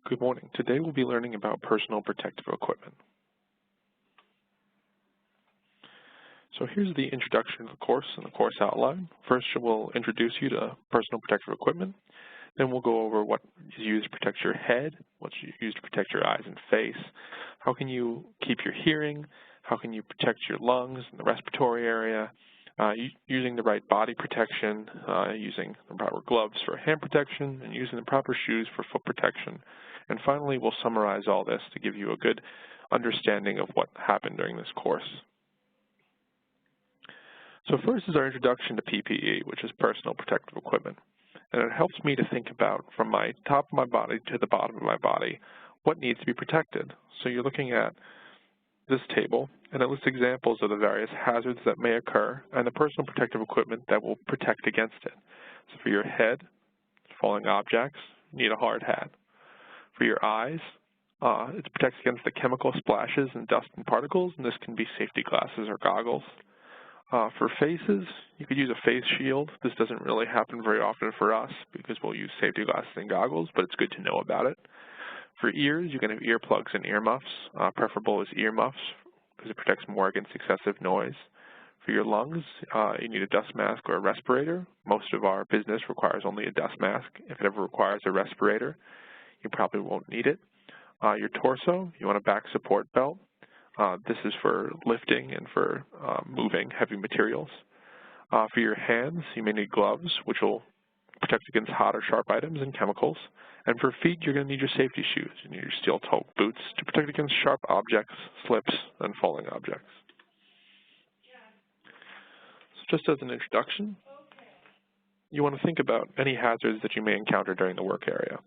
Good morning. Today we'll be learning about personal protective equipment. So here's the introduction to the course and the course outline. First, we'll introduce you to personal protective equipment. Then we'll go over what is used to protect your head, what's used to protect your eyes and face, how can you keep your hearing, how can you protect your lungs and the respiratory area, using the right body protection, using the proper gloves for hand protection, and using the proper shoes for foot protection. And finally, we'll summarize all this to give you a good understanding of what happened during this course. So first is our introduction to PPE, which is personal protective equipment. And it helps me to think about, from my top of my body to the bottom of my body, what needs to be protected. So you're looking at this table, and it lists examples of the various hazards that may occur and the personal protective equipment that will protect against it. So for your head, falling objects, you need a hard hat. For your eyes, it protects against the chemical splashes and dust and particles, and this can be safety glasses or goggles. For faces, you could use a face shield. This doesn't really happen very often for us because we'll use safety glasses and goggles, but it's good to know about it. For ears, you can have earplugs and earmuffs. Preferable is earmuffs because it protects more against excessive noise. For your lungs, you need a dust mask or a respirator. Most of our business requires only a dust mask. If it ever requires a respirator, you probably won't need it. Your torso, you want a back support belt. This is for lifting and for moving heavy materials. For your hands, you may need gloves, which will protect against hot or sharp items and chemicals. And for feet, you're going to need your safety shoes. You need your steel-toed boots to protect against sharp objects, slips, and falling objects. So just as an introduction, you want to think about any hazards that you may encounter during the work area.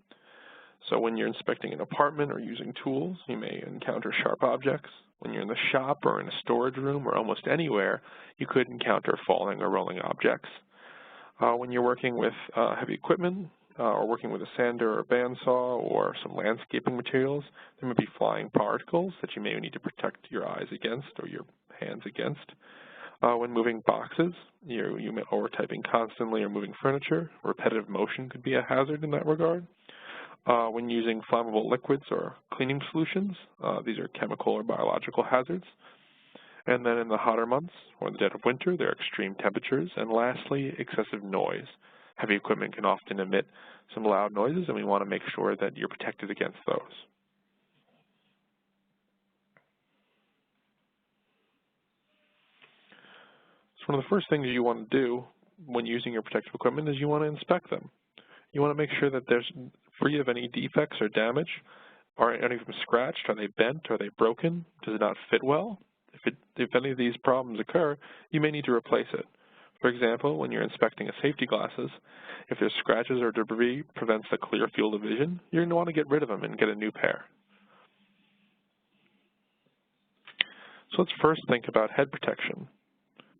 So when you're inspecting an apartment or using tools, you may encounter sharp objects. When you're in the shop or in a storage room or almost anywhere, you could encounter falling or rolling objects. When you're working with heavy equipment or working with a sander or a bandsaw or some landscaping materials, there may be flying particles that you may need to protect your eyes against or your hands against. When moving boxes, or typing constantly or moving furniture, repetitive motion could be a hazard in that regard. When using flammable liquids or cleaning solutions, these are chemical or biological hazards. And then in the hotter months, or the dead of winter, there are extreme temperatures. And lastly, excessive noise. Heavy equipment can often emit some loud noises, and we want to make sure that you're protected against those. So one of the first things you want to do when using your protective equipment is you want to inspect them. You want to make sure that they're free of any defects or damage. Are any of them scratched? Are they bent? Are they broken? Does it not fit well? If any of these problems occur, you may need to replace it. For example, when you're inspecting a safety glasses, if there's scratches or debris prevents the clear field of vision, you're going to want to get rid of them and get a new pair. So let's first think about head protection.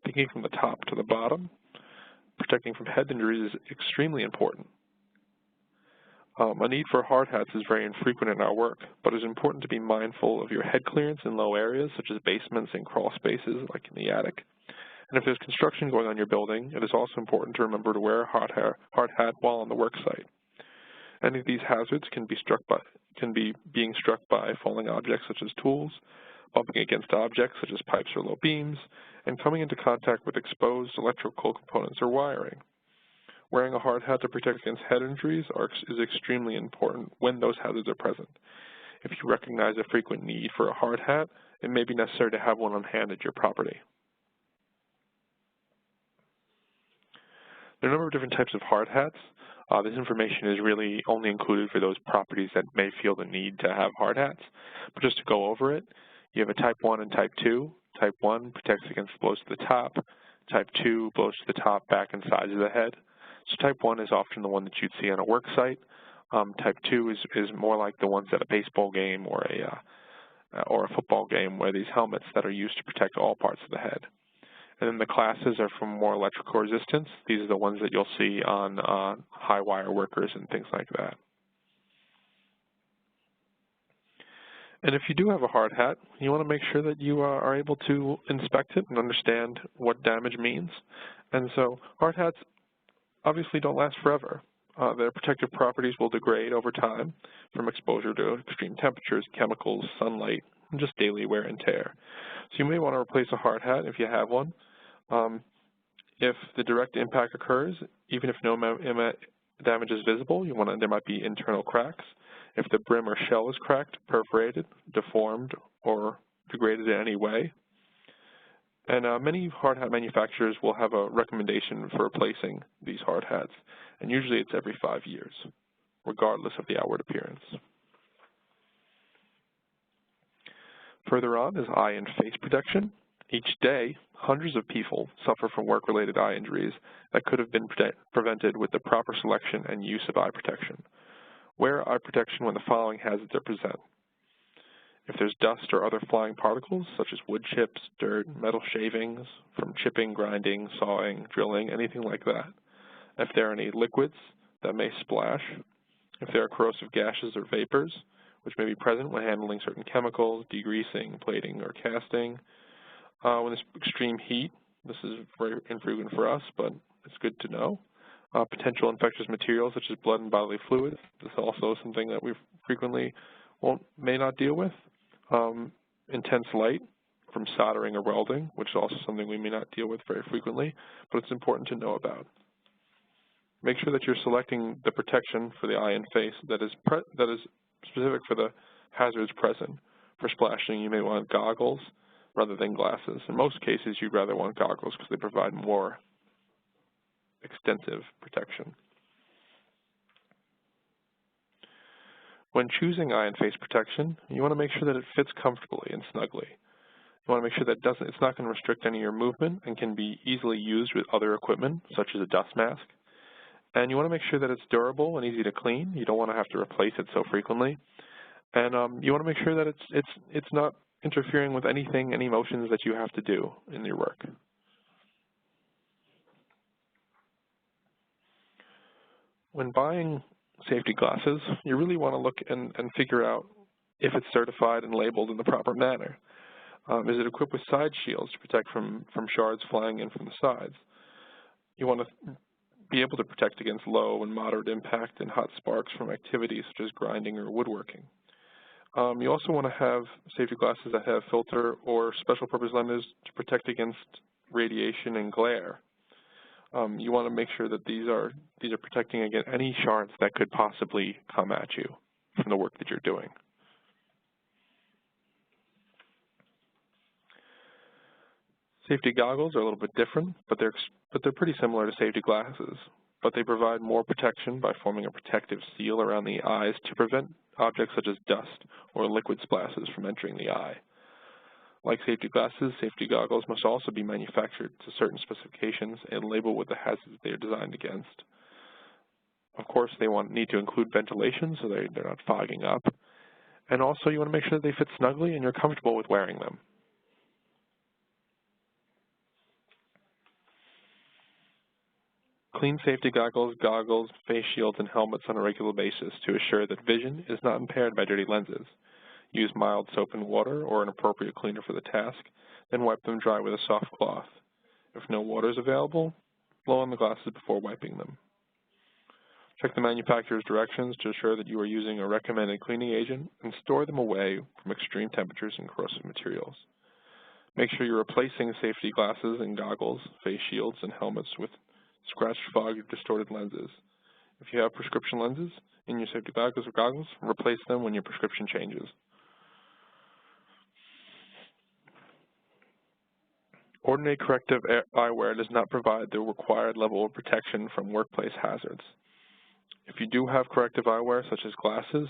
Thinking from the top to the bottom, protecting from head injuries is extremely important. A need for hard hats is very infrequent in our work, but it's important to be mindful of your head clearance in low areas, such as basements and crawl spaces, like in the attic. And if there's construction going on in your building, it is also important to remember to wear a hard hat while on the work site. Any of these hazards can be being struck by falling objects such as tools, bumping against objects such as pipes or low beams, and coming into contact with exposed electrical components or wiring. Wearing a hard hat to protect against head injuries is extremely important when those hazards are present. If you recognize a frequent need for a hard hat, it may be necessary to have one on hand at your property. There are a number of different types of hard hats. This information is really only included for those properties that may feel the need to have hard hats. But just to go over it, you have a Type 1 and Type 2. Type 1 protects against blows to the top. Type 2 blows to the top, back, and sides of the head. So Type 1 is often the one that you'd see on a work site. Type 2 is more like the ones at a baseball game or a football game, where these helmets that are used to protect all parts of the head. And then the classes are for more electrical resistance. These are the ones that you'll see on high wire workers and things like that. And if you do have a hard hat, you want to make sure that you are able to inspect it and understand what damage means. And so hard hats obviously don't last forever. Their protective properties will degrade over time from exposure to extreme temperatures, chemicals, sunlight, and just daily wear and tear. So you may want to replace a hard hat if you have one. If the direct impact occurs, even if no damage is visible, there might be internal cracks. If the brim or shell is cracked, perforated, deformed, or degraded in any way. And many hard hat manufacturers will have a recommendation for replacing these hard hats, and usually it's every 5 years, regardless of the outward appearance. Further on is eye and face protection. Each day, hundreds of people suffer from work-related eye injuries that could have been prevented with the proper selection and use of eye protection. Wear eye protection when the following hazards are present. If there's dust or other flying particles, such as wood chips, dirt, metal shavings, from chipping, grinding, sawing, drilling, anything like that. If there are any liquids that may splash. If there are corrosive gases or vapors, which may be present when handling certain chemicals, degreasing, plating, or casting. When there's extreme heat, this is very infrequent for us, but it's good to know. Potential infectious materials such as blood and bodily fluids. This is also something that we frequently may not deal with. Intense light from soldering or welding, which is also something we may not deal with very frequently, but it's important to know about. Make sure that you're selecting the protection for the eye and face that is specific for the hazards present. For splashing, you may want goggles rather than glasses. In most cases, you'd rather want goggles because they provide more extensive protection. When choosing eye and face protection, you want to make sure that it fits comfortably and snugly. You want to make sure that it's not going to restrict any of your movement and can be easily used with other equipment, such as a dust mask. And you want to make sure that it's durable and easy to clean. You don't want to have to replace it so frequently. And you want to make sure that it's not interfering with anything, any motions that you have to do in your work. When buying safety glasses, you really want to look and figure out if it's certified and labeled in the proper manner. Is it equipped with side shields to protect from shards flying in from the sides? You want to be able to protect against low and moderate impact and hot sparks from activities such as grinding or woodworking. You also want to have safety glasses that have filter or special purpose lenses to protect against radiation and glare. You want to make sure that these are protecting against any shards that could possibly come at you from the work that you're doing. Safety goggles are a little bit different, but they're pretty similar to safety glasses. But they provide more protection by forming a protective seal around the eyes to prevent objects such as dust or liquid splashes from entering the eye. Like safety glasses, safety goggles must also be manufactured to certain specifications and labeled with the hazards they are designed against. Of course, they need to include ventilation so they're not fogging up. And also, you want to make sure that they fit snugly and you're comfortable with wearing them. Clean safety goggles, face shields, and helmets on a regular basis to assure that vision is not impaired by dirty lenses. Use mild soap and water or an appropriate cleaner for the task, then wipe them dry with a soft cloth. If no water is available, blow on the glasses before wiping them. Check the manufacturer's directions to assure that you are using a recommended cleaning agent and store them away from extreme temperatures and corrosive materials. Make sure you're replacing safety glasses and goggles, face shields, and helmets with scratched, fogged, or distorted lenses. If you have prescription lenses in your safety goggles or goggles, replace them when your prescription changes. Ordinary corrective eyewear does not provide the required level of protection from workplace hazards. If you do have corrective eyewear, such as glasses,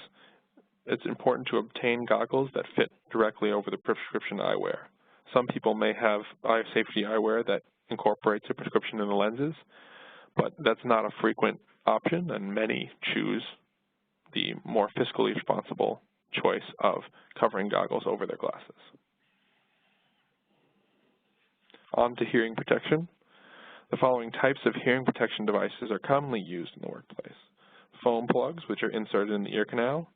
it's important to obtain goggles that fit directly over the prescription eyewear. Some people may have eye safety eyewear that incorporates a prescription in the lenses, but that's not a frequent option, and many choose the more fiscally responsible choice of covering goggles over their glasses. On to hearing protection. The following types of hearing protection devices are commonly used in the workplace. Foam plugs, which are inserted in the ear canal.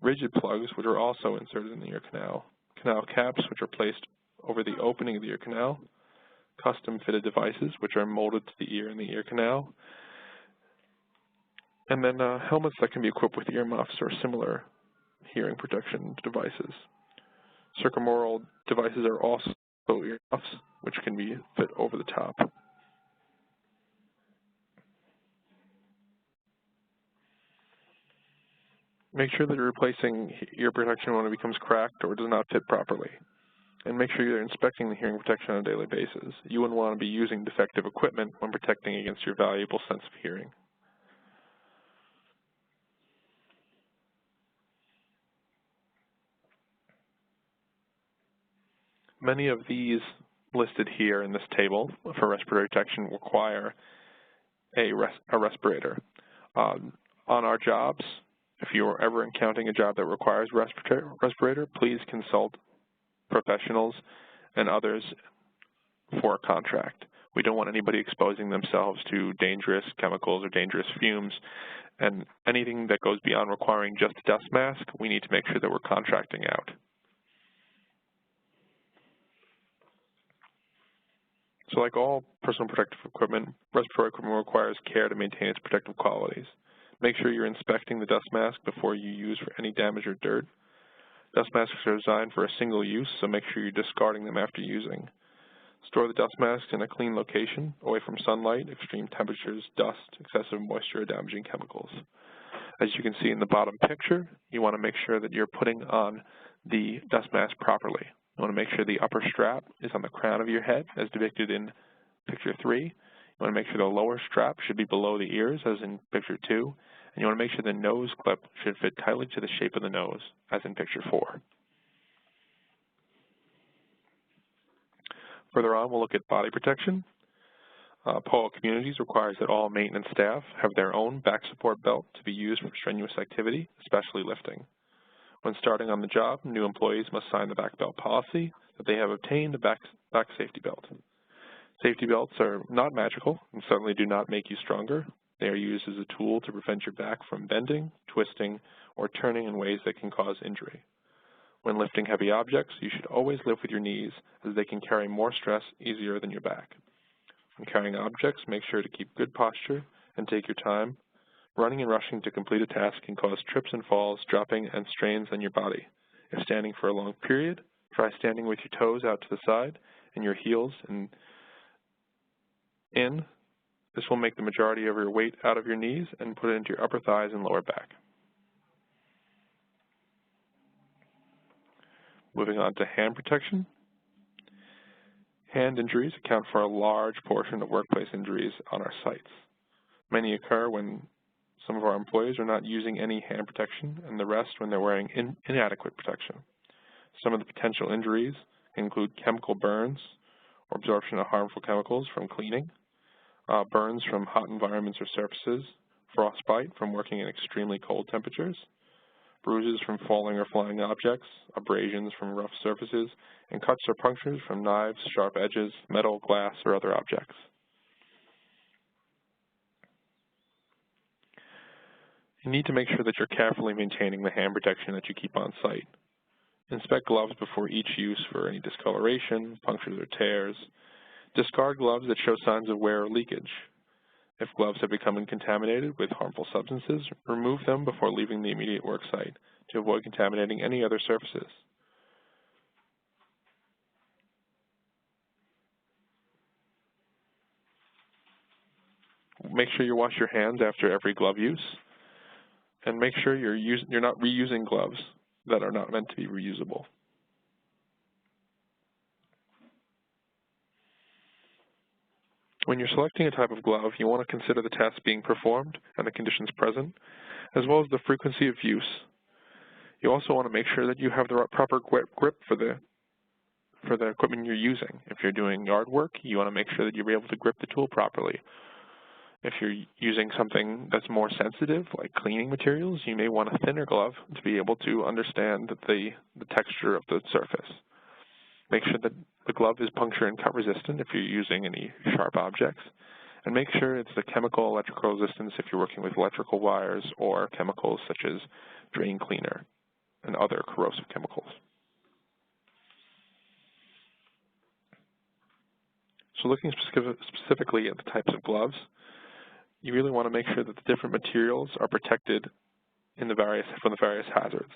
Rigid plugs, which are also inserted in the ear canal. Canal caps, which are placed over the opening of the ear canal. Custom fitted devices, which are molded to the ear and the ear canal. And then helmets that can be equipped with earmuffs or similar hearing protection devices. Circumaural devices are also earmuffs, which can be fit over the top. Make sure that you're replacing ear protection when it becomes cracked or does not fit properly. And make sure you're inspecting the hearing protection on a daily basis. You wouldn't want to be using defective equipment when protecting against your valuable sense of hearing. Many of these listed here in this table for respiratory protection require a respirator. On our jobs, if you are ever encountering a job that requires respirator, please consult professionals and others for a contract. We don't want anybody exposing themselves to dangerous chemicals or dangerous fumes, and anything that goes beyond requiring just a dust mask, we need to make sure that we're contracting out. So like all personal protective equipment, respiratory equipment requires care to maintain its protective qualities. Make sure you're inspecting the dust mask before you use for any damage or dirt. Dust masks are designed for a single use, so make sure you're discarding them after using. Store the dust masks in a clean location, away from sunlight, extreme temperatures, dust, excessive moisture, or damaging chemicals. As you can see in the bottom picture, you want to make sure that you're putting on the dust mask properly. You want to make sure the upper strap is on the crown of your head, as depicted in picture 3. You want to make sure the lower strap should be below the ears, as in picture 2. And you want to make sure the nose clip should fit tightly to the shape of the nose, as in picture 4. Further on, we'll look at body protection. POA Communities requires that all maintenance staff have their own back support belt to be used for strenuous activity, especially lifting. When starting on the job, new employees must sign the back belt policy that they have obtained a back safety belt. Safety belts are not magical and certainly do not make you stronger. They are used as a tool to prevent your back from bending, twisting, or turning in ways that can cause injury. When lifting heavy objects, you should always lift with your knees, as they can carry more stress easier than your back. When carrying objects, make sure to keep good posture and take your time. Running and rushing to complete a task can cause trips and falls, dropping, and strains on your body. If standing for a long period, try standing with your toes out to the side and your heels in. This will make the majority of your weight out of your knees and put it into your upper thighs and lower back. Moving on to hand protection. Hand injuries account for a large portion of workplace injuries on our sites. Many occur when some of our employees are not using any hand protection, and the rest when they're wearing inadequate protection. Some of the potential injuries include chemical burns or absorption of harmful chemicals from cleaning, burns from hot environments or surfaces, frostbite from working in extremely cold temperatures, bruises from falling or flying objects, abrasions from rough surfaces, and cuts or punctures from knives, sharp edges, metal, glass, or other objects. You need to make sure that you're carefully maintaining the hand protection that you keep on site. Inspect gloves before each use for any discoloration, punctures, or tears. Discard gloves that show signs of wear or leakage. If gloves have become contaminated with harmful substances, remove them before leaving the immediate work site to avoid contaminating any other surfaces. Make sure you wash your hands after every glove use, and make sure you're not reusing gloves that are not meant to be reusable. When you're selecting a type of glove, you want to consider the task being performed and the conditions present, as well as the frequency of use. You also want to make sure that you have the proper grip for the equipment you're using. If you're doing yard work, you want to make sure that you're able to grip the tool properly. If you're using something that's more sensitive, like cleaning materials, you may want a thinner glove to be able to understand the texture of the surface. Make sure that the glove is puncture and cut resistant if you're using any sharp objects. And make sure it's the chemical electrical resistance if you're working with electrical wires or chemicals such as drain cleaner and other corrosive chemicals. So looking specifically at the types of gloves, you really want to make sure that the different materials are protected from the various hazards.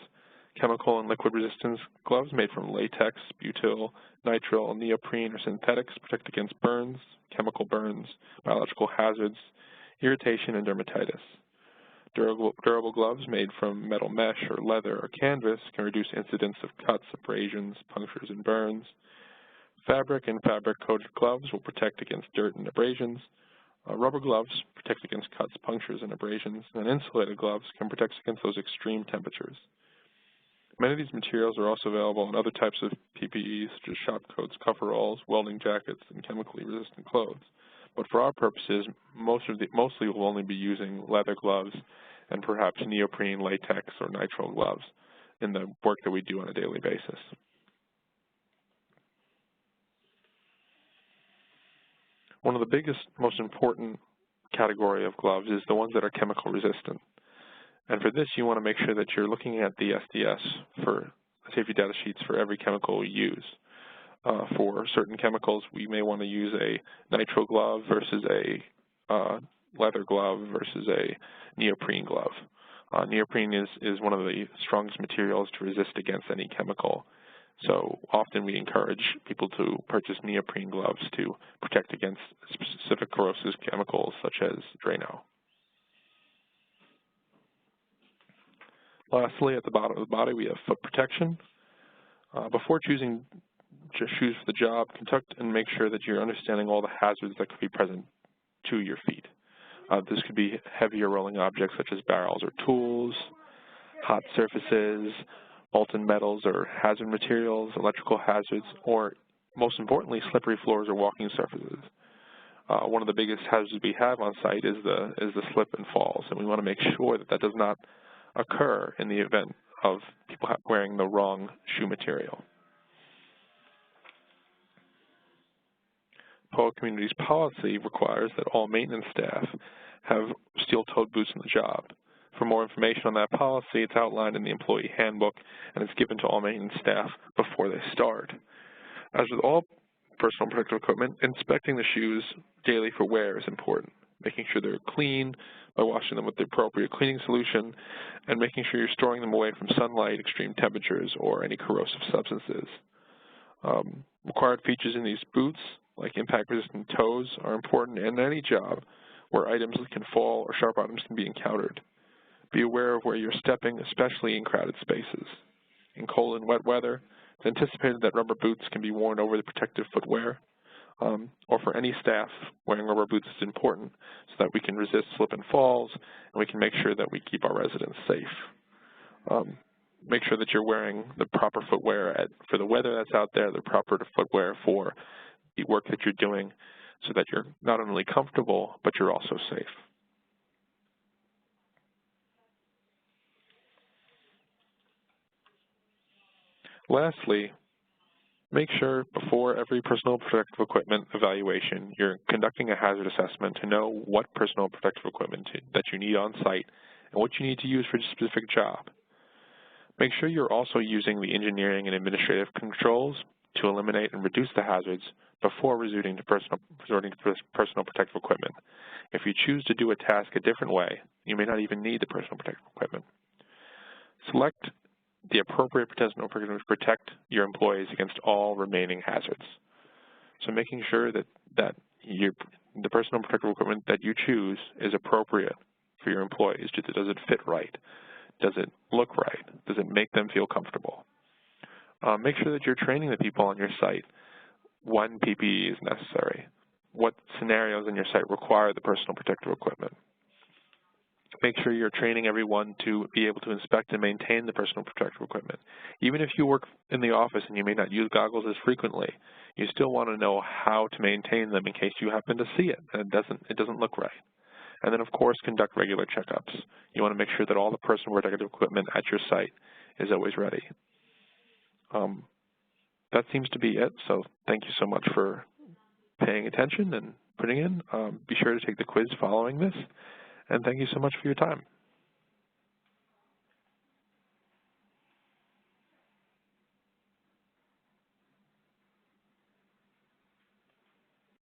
Chemical and liquid resistance gloves made from latex, butyl, nitrile, neoprene, or synthetics protect against burns, chemical burns, biological hazards, irritation, and dermatitis. Durable gloves made from metal mesh or leather or canvas can reduce incidence of cuts, abrasions, punctures, and burns. Fabric and fabric-coated gloves will protect against dirt and abrasions. Rubber gloves protect against cuts, punctures, and abrasions, and insulated gloves can protect against those extreme temperatures. Many of these materials are also available in other types of PPE, such as shop coats, coveralls, welding jackets, and chemically resistant clothes. But for our purposes, mostly we'll only be using leather gloves and perhaps neoprene, latex, or nitrile gloves in the work that we do on a daily basis. One of the biggest, most important category of gloves is the ones that are chemical resistant. And for this, you want to make sure that you're looking at the SDS for safety data sheets for every chemical we use. For certain chemicals, we may want to use a nitrile glove versus a leather glove versus a neoprene glove. Neoprene is one of the strongest materials to resist against any chemical. So often we encourage people to purchase neoprene gloves to protect against specific corrosive chemicals such as Drano. Lastly, at the bottom of the body, we have foot protection. Before choosing shoes for the job, conduct and make sure that you're understanding all the hazards that could be present to your feet. This could be heavier rolling objects such as barrels or tools, hot surfaces, molten metals or hazard materials, electrical hazards, or most importantly, slippery floors or walking surfaces. One of the biggest hazards we have on site is the slip and falls, and we want to make sure that that does not occur in the event of people wearing the wrong shoe material. POA Community's policy requires that all maintenance staff have steel-toed boots on the job. For more information on that policy, it's outlined in the employee handbook, and it's given to all maintenance staff before they start. As with all personal protective equipment, inspecting the shoes daily for wear is important, making sure they're clean by washing them with the appropriate cleaning solution, and making sure you're storing them away from sunlight, extreme temperatures, or any corrosive substances. Required features in these boots, like impact-resistant toes, are important in any job where items can fall or sharp items can be encountered. Be aware of where you're stepping, especially in crowded spaces. In cold and wet weather, it's anticipated that rubber boots can be worn over the protective footwear, or for any staff, wearing rubber boots is important so that we can resist slip and falls, and we can make sure that we keep our residents safe. Make sure that you're wearing the proper footwear for the weather that's out there, the proper footwear for the work that you're doing, so that you're not only comfortable, but you're also safe. Lastly, make sure before every personal protective equipment evaluation, you're conducting a hazard assessment to know what personal protective equipment that you need on site and what you need to use for a specific job. Make sure you're also using the engineering and administrative controls to eliminate and reduce the hazards before resorting to personal protective equipment. If you choose to do a task a different way, you may not even need the personal protective equipment. Select the appropriate personal equipment to protect your employees against all remaining hazards. So making sure that the personal protective equipment that you choose is appropriate for your employees. Does it fit right? Does it look right? Does it make them feel comfortable? Make sure that you're training the people on your site when PPE is necessary. What scenarios on your site require the personal protective equipment? Make sure you're training everyone to be able to inspect and maintain the personal protective equipment. Even if you work in the office and you may not use goggles as frequently, you still want to know how to maintain them in case you happen to see it and it doesn't look right. And then, of course, conduct regular checkups. You want to make sure that all the personal protective equipment at your site is always ready. That seems to be it, so thank you so much for paying attention and putting in. Be sure to take the quiz following this, and thank you so much for your time.